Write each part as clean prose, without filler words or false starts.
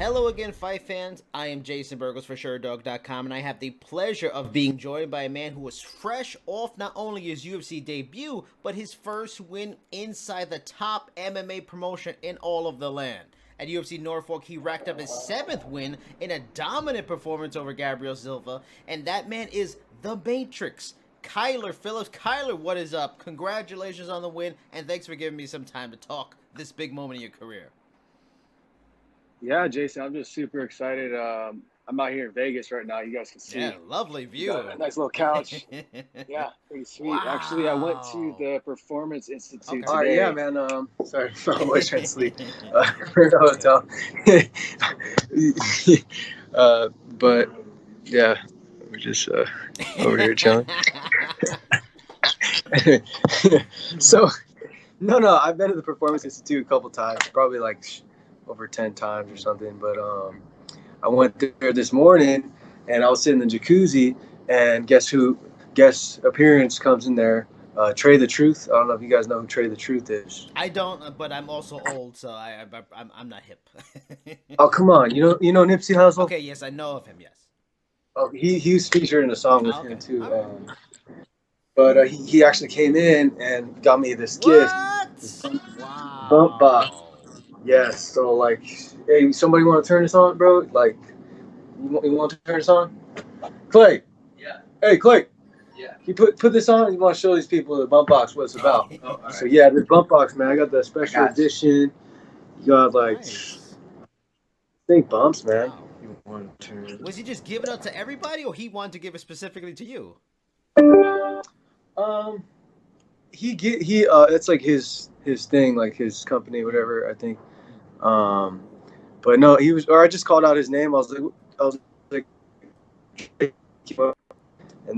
Hello again, fight fans. I am Jason BURGOS for Sherdog.com, and I have the pleasure of being joined by a man who was fresh off not only his UFC debut, but his first win inside the top MMA promotion in all of the land. At UFC Norfolk, he racked up his 7th win in a dominant performance over Gabriel Silva, and that man is the Matrix, Kyler Phillips. Kyler, what is up? Congratulations on the win, and thanks for giving me some time to talk this big moment in your career. Yeah, Jason, I'm just super excited. I'm out here in Vegas right now. You guys can see. Yeah, lovely view. Got a nice little couch. Yeah, pretty sweet. Wow. Actually, I went to the Performance Institute Okay. today. Yeah, man. Sorry, my voice trying to sleep. We're in a hotel. But yeah, we're just over here chilling. So, no, I've been to the Performance Institute a couple times, probably like over 10 times or something. But I went there this morning, and I was sitting in the jacuzzi, and guest appearance comes in there. Trey the Truth. I don't know if you guys know who Trey the Truth is. I don't, but I'm also old, so I'm not hip. Oh, come on. You know Nipsey Hussle? Okay, yes, I know of him, yes. Oh, he was featured in a song with Okay. him too. Right. But he actually came in and got me this gift. This Wow. bump box. Yes. So like, hey, somebody want to turn this on, bro? Like, you want to turn this on? Clay. Yeah. Hey, Clay. Yeah. You put this on. You want to show these people the bump box what it's about. Oh, all So right. yeah, this bump box, man. I got the special edition. You got like, Nice. think bumps, man. Wow. You want to turn? Was he just giving it to everybody, or he wanted to give it specifically to you? He it's like his thing, like his company, whatever, I think. But no, he was, or I just called out his name. I was like, and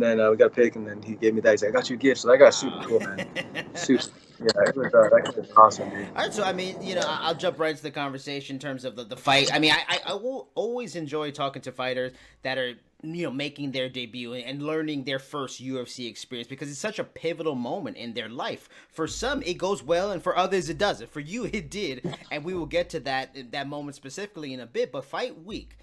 then we got a pick, and then he gave me that. He's like, I got you a gift. So that guy's super cool, man. Super. Yeah, it was, that was awesome, dude. All right, so I mean, I'll jump right into the conversation in terms of the fight. I mean, I will always enjoy talking to fighters that are making their debut and learning their first UFC experience, because it's such a pivotal moment in their life. For some, it goes well, and for others, it doesn't. For you, it did, and we will get to that moment specifically in a bit. But fight week,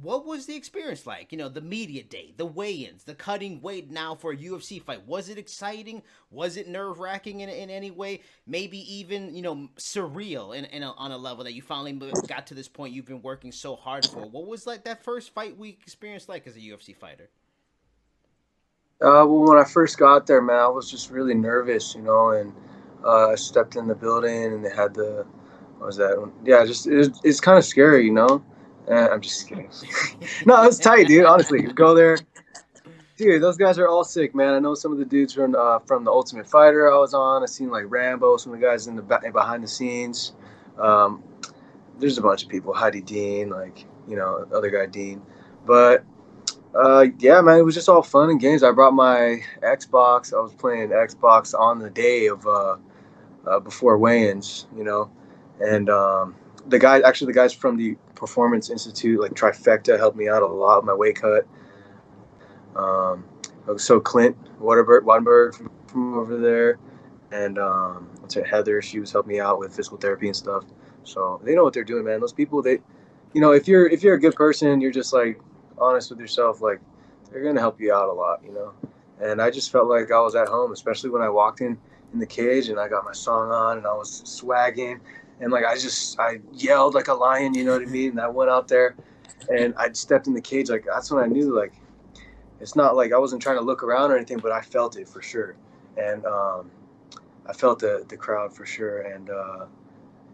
what was the experience like? The media day, the weigh-ins, the cutting weight now for a UFC fight. Was it exciting? Was it nerve-wracking in any way? Maybe even, surreal on a level that you finally got to this point you've been working so hard for. What was like that first fight week experience like as a UFC fighter? Well, when I first got there, man, I was just really nervous, and I stepped in the building, and they had what was that? Yeah, it's kind of scary, I'm just kidding. No, it was tight, dude. Honestly, you go there, dude. Those guys are all sick, man. I know some of the dudes from the Ultimate Fighter I was on. I seen like Rambo, some of the guys in the behind the scenes. There's a bunch of people, Heidi Dean, like other guy Dean, but yeah, man, it was just all fun and games. I brought my Xbox. I was playing Xbox on the day of before weigh-ins, and the guys from the Performance Institute, like Trifecta, helped me out a lot with my weight cut. So Clint Waterberg from over there, and Heather, she was helping me out with physical therapy and stuff. So they know what they're doing, man. Those people, if you're a good person, you're just like honest with yourself, like they're gonna help you out a lot, And I just felt like I was at home, especially when I walked in the cage and I got my song on and I was swagging. And like I yelled like a lion, you know what I mean? And I went out there and I stepped in the cage. Like that's when I knew, like, it's not like I wasn't trying to look around or anything, but I felt it for sure. And I felt the crowd for sure. And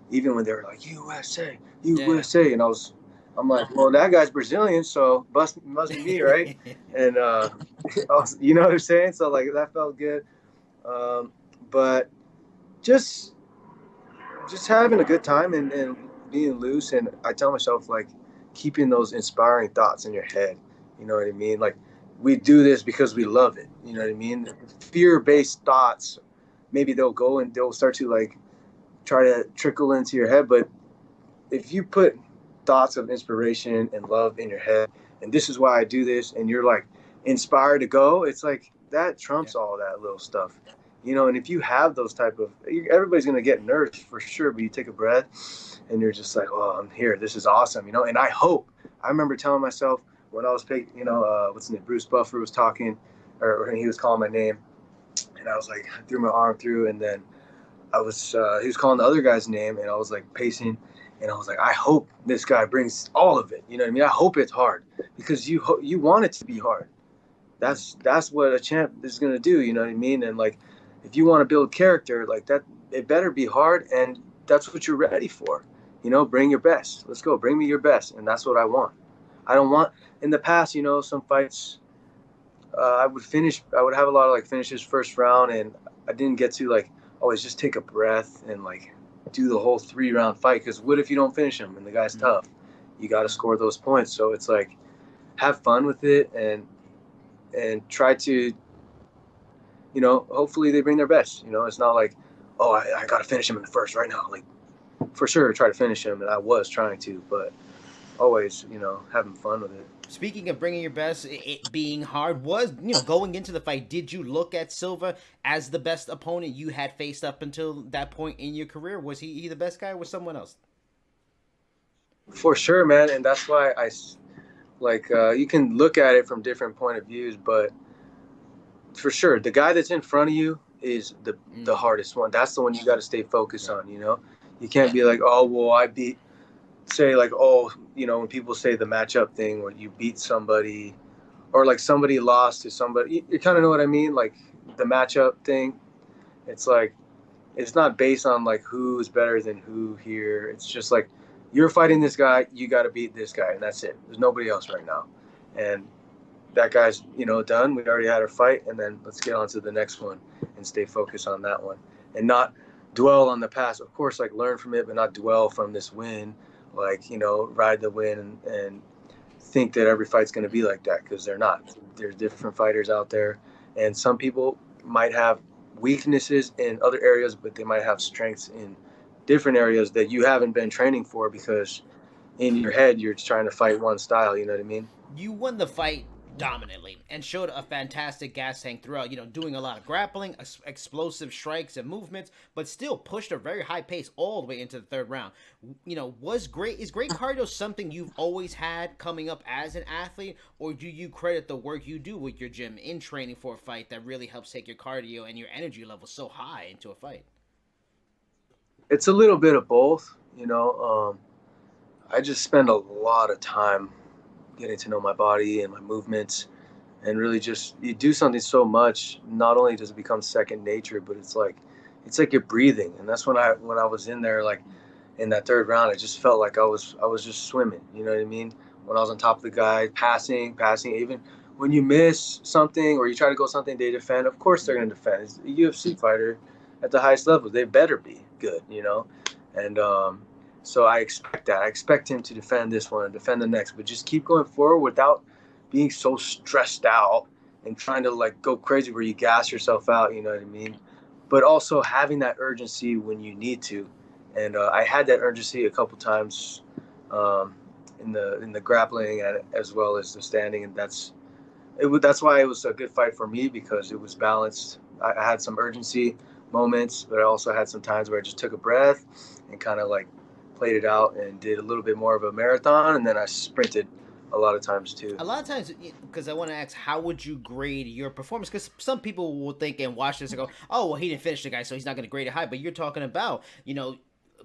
even when they were like USA, USA, and I'm like, well, that guy's Brazilian, so must be me, right? And you know what I'm saying? So like that felt good. But just having a good time and being loose. And I tell myself, like, keeping those inspiring thoughts in your head. You know what I mean? Like, we do this because we love it. You know what I mean? Fear-based thoughts, maybe they'll go and they'll start to like try to trickle into your head. But if you put thoughts of inspiration and love in your head, and this is why I do this, and you're like inspired to go, it's like that trumps all that little stuff. And if you have those type of, everybody's going to get nerves for sure, but you take a breath and you're just like, oh, I'm here. This is awesome, and I remember telling myself when I was picked, what's his name? Bruce Buffer was talking, or he was calling my name, and I was like, I threw my arm through, and then he was calling the other guy's name, and I was like pacing, and I was like, I hope this guy brings all of it. You know what I mean? I hope it's hard, because you want it to be hard. That's what a champ is gonna do. You know what I mean? And like, if you want to build character like that, it better be hard, and that's what you're ready for. Bring your best. Let's go. Bring me your best, and that's what I want. I don't want, in the past, some fights, I would have a lot of like finishes first round, and I didn't get to like always just take a breath and like do the whole 3-round fight. Because what if you don't finish him and the guy's tough? You got to score those points. So it's like, have fun with it, and try to, hopefully they bring their best. It's not like, oh, I got to finish him in the first right now. Like, for sure, try to finish him, and I was trying to, but always, having fun with it. Speaking of bringing your best, it being hard, was, going into the fight, did you look at Silva as the best opponent you had faced up until that point in your career? Was he the best guy, or was someone else? For sure, man, and that's why you can look at it from different point of views, but for sure, the guy that's in front of you is the hardest one. That's the one you got to stay focused on. You can't be like, oh, well, I beat. Say like, oh, when people say the matchup thing where you beat somebody, or like somebody lost to somebody, you kind of know what I mean? Like the matchup thing, it's like, it's not based on like who is better than who here. It's just like, you're fighting this guy, you got to beat this guy, and that's it. There's nobody else right now. And that guy's, done. We already had our fight, and then let's get on to the next one and stay focused on that one, and not dwell on the past. Of course, like learn from it, but not dwell from this win. Like, ride the win and think that every fight's going to be like that, because they're not. There's different fighters out there, and some people might have weaknesses in other areas, but they might have strengths in different areas that you haven't been training for, because in your head you're trying to fight one style. You know what I mean? You won the fight dominantly and showed a fantastic gas tank throughout, doing a lot of grappling, explosive strikes and movements, but still pushed a very high pace all the way into the third round. Is great cardio something you've always had coming up as an athlete, or do you credit the work you do with your gym in training for a fight that really helps take your cardio and your energy level so high into a fight? It's a little bit of both. I just spend a lot of time getting to know my body and my movements, and really just, you do something so much, not only does it become second nature, but it's like you're breathing. And that's when I was in there, like in that third round, I just felt like I was just swimming. You know what I mean? When I was on top of the guy, passing, even when you miss something or you try to go something, they defend. Of course they're going to defend. It's a UFC fighter at the highest level. They better be good, and so I expect that. I expect him to defend this one and defend the next, but just keep going forward without being so stressed out and trying to like go crazy where you gas yourself out. You know what I mean? But also having that urgency when you need to. And I had that urgency a couple times in the grappling as well as the standing, and that's why it was a good fight for me, because it was balanced. I had some urgency moments, but I also had some times where I just took a breath and kind of like played it out and did a little bit more of a marathon, and then I sprinted a lot of times too. A lot of times, because I want to ask, how would you grade your performance? Because some people will think and watch this and go, oh, well, he didn't finish the guy, so he's not going to grade it high. But you're talking about,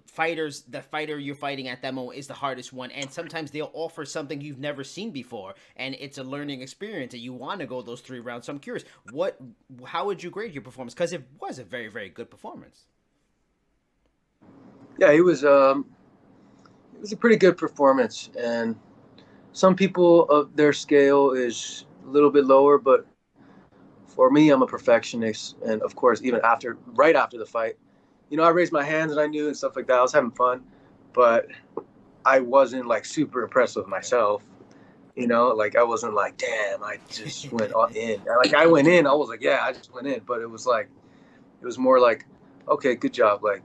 fighters, the fighter you're fighting at that moment is the hardest one, and sometimes they'll offer something you've never seen before, and it's a learning experience, and you want to go those 3 rounds. So I'm curious, how would you grade your performance? Because it was a very, very good performance. Yeah, it was a pretty good performance, and some people, their scale is a little bit lower, but for me, I'm a perfectionist, and of course, even right after the fight, I raised my hands and I knew and stuff like that. I was having fun, but I wasn't like super impressed with myself. Like I wasn't like, damn, I just went in. Like I went in, I was like, yeah, I just went in. But it was more like, okay, good job. Like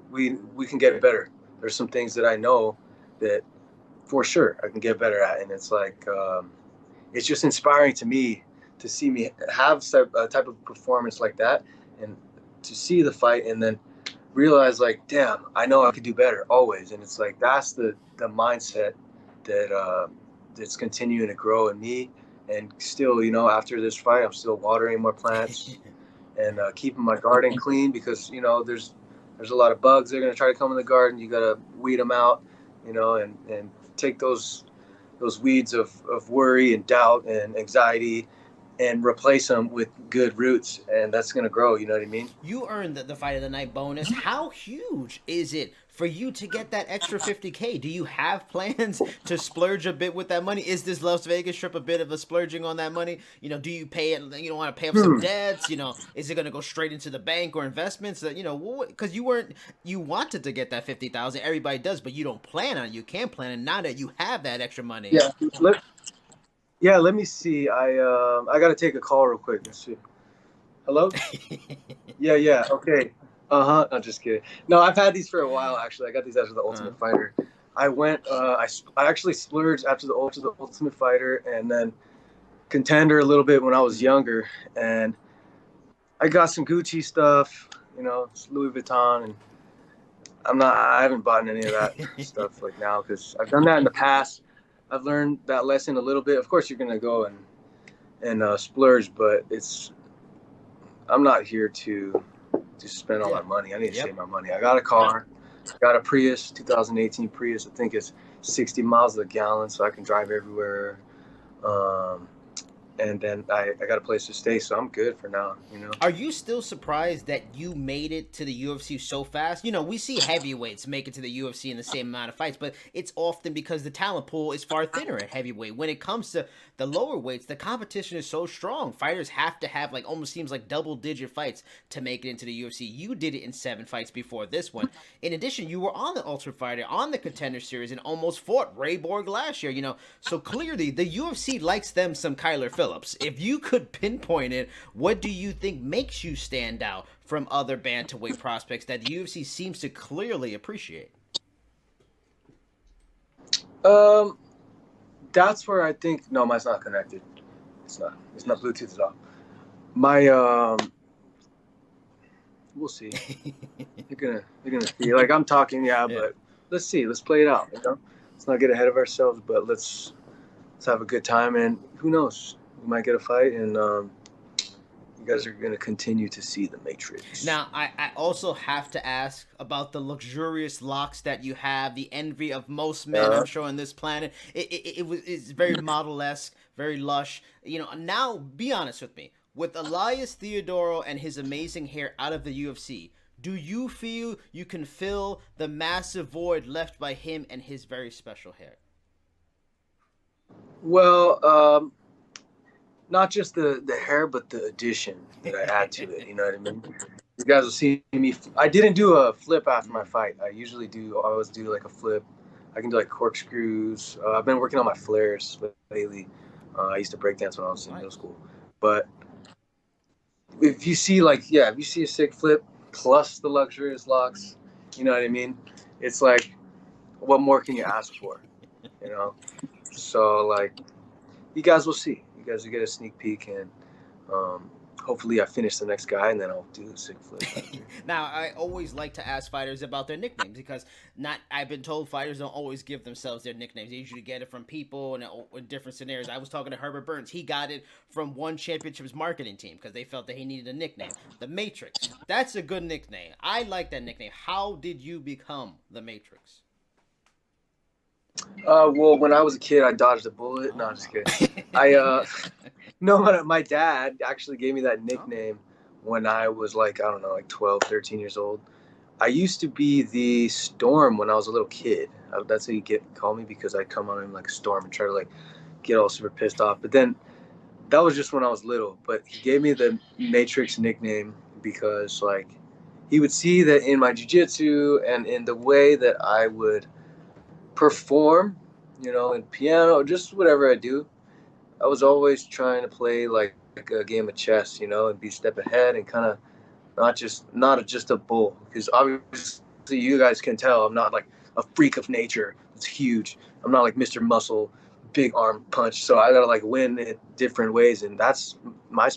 we can get better. There's some things that I know that for sure I can get better at. And it's like, it's just inspiring to me to see me have a type of performance like that and to see the fight and then realize like, damn, I know I could do better always. And it's like that's the mindset that that's continuing to grow in me. And still, you know, after this fight, I'm still watering more plants and keeping my garden clean because you know there's a lot of bugs that are gonna try to come in the garden. You gotta weed them out, you know, and take those weeds of worry and doubt and anxiety and replace them with good roots, and that's gonna grow. You know what I mean? You earned the fight of the night bonus. How huge is it for you to get that extra 50K? Do you have plans to splurge a bit with that money? Is this Las Vegas trip a bit of a splurging on that money? You know, do you pay it? You don't want to pay off some debts? You know, is it going to go straight into the bank or investments? That you know, because you wanted to get that 50,000. Everybody does, but you don't plan on it. You can't plan it now that you have that extra money. Yeah. Let me see. I got to take a call real quick. Let's see. Hello? Yeah. Okay. Uh-huh. I'm just kidding. No, I've had these for a while actually. I got these after the Ultimate Fighter. I went I actually splurged after the Ultimate Fighter and then Contender a little bit when I was younger, and I got some Gucci stuff, you know, Louis Vuitton, and I haven't bought any of that stuff like now because I've done that in the past. I've learned that lesson a little bit. Of course, you're gonna go and splurge, but I'm not here to spend all my money. I need to save my money. I got a car, got a Prius, 2018 Prius. I think it's 60 miles a gallon, so I can drive everywhere. And then I got a place to stay, so I'm good for now, you know. Are you still surprised that you made it to the UFC so fast? You know, we see heavyweights make it to the UFC in the same amount of fights, but it's often because the talent pool is far thinner at heavyweight. When it comes to the lower weights, the competition is so strong. Fighters have to have like almost seems like double-digit fights to make it into the UFC. You did it in 7 fights before this one. In addition, you were on the Ultimate Fighter, on the Contender Series, and almost fought Ray Borg last year. You know, so clearly the UFC likes them some Kyler Phillips. If you could pinpoint it, what do you think makes you stand out from other bantamweight prospects that the UFC seems to clearly appreciate? That's where I think mine's not connected. It's not Bluetooth at all. My we'll see. You're gonna see. Like I'm talking, but let's see. Let's play it out. You know, let's not get ahead of ourselves, but let's have a good time. And who knows? We might get a fight, and you guys are going to continue to see the Matrix. Now, I also have to ask about the luxurious locks that you have, the envy of most men, I'm sure, on this planet. It's very model-esque, very lush. You know, now, be honest with me. With Elias Theodoro and his amazing hair out of the UFC, do you feel you can fill the massive void left by him and his very special hair? Well, not just the hair, but the addition that I add to it. You know what I mean? You guys will see me. I didn't do a flip after my fight. I always do like a flip. I can do like corkscrews. I've been working on my flares lately. I used to breakdance when I was in middle school. But if you see if you see a sick flip plus the luxurious locks, you know what I mean? It's like, what more can you ask for? You know? So like, you guys will see. You guys will get a sneak peek, and hopefully I finish the next guy, and then I'll do the sick flip. Now, I always like to ask fighters about their nicknames because I've been told fighters don't always give themselves their nicknames. They usually get it from people and in different scenarios. I was talking to Herbert Burns. He got it from One Championship's marketing team because they felt that he needed a nickname. The Matrix. That's a good nickname. I like that nickname. How did you become the Matrix? Well, when I was a kid, I dodged a bullet. No, I'm just kidding. My dad actually gave me that nickname when I was like 12, 13 years old. I used to be the Storm when I was a little kid. That's how you call me, because I'd come on him like a storm and try to like get all super pissed off. But then that was just when I was little. But he gave me the Matrix nickname because like he would see that in my jiu-jitsu and in the way that I would perform, you know, in piano, just whatever I do, I was always trying to play like a game of chess, you know, and be a step ahead and kind of not just a bull, because obviously you guys can tell I'm not like a freak of nature. It's huge. I'm not like Mr. Muscle, big arm punch. So I gotta like win in different ways, and that's my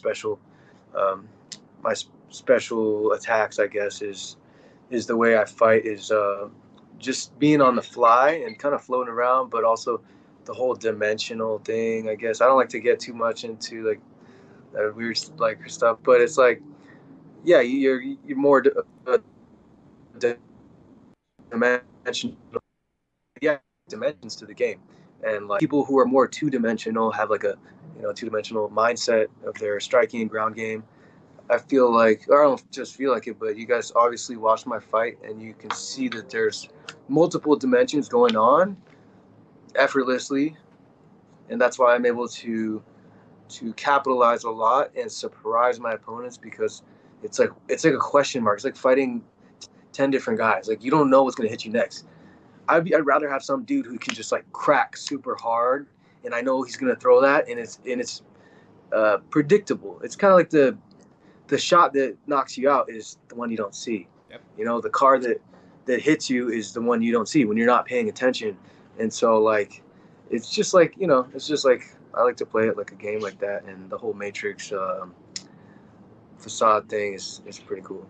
special attacks, I guess, is the way I fight, is just being on the fly and kind of floating around, but also the whole dimensional thing, I guess. I don't like to get too much into like that weird like stuff, but it's like, yeah, you're more dimensional, yeah, dimensions to the game, and like people who are more two dimensional have like a two dimensional mindset of their striking and ground game. I feel like, or I don't just feel like it, but you guys obviously watched my fight, and you can see that there's multiple dimensions going on effortlessly, and that's why I'm able to capitalize a lot and surprise my opponents, because it's like a question mark. It's like fighting 10 different guys. Like, you don't know what's gonna hit you next. I'd rather have some dude who can just like crack super hard, and I know he's gonna throw that, and it's predictable. It's kind of like the shot that knocks you out is the one you don't see. Yep. The car that hits you is the one you don't see when you're not paying attention. And so like, it's just like, it's just like, I like to play it like a game like that. And the whole Matrix facade thing is pretty cool.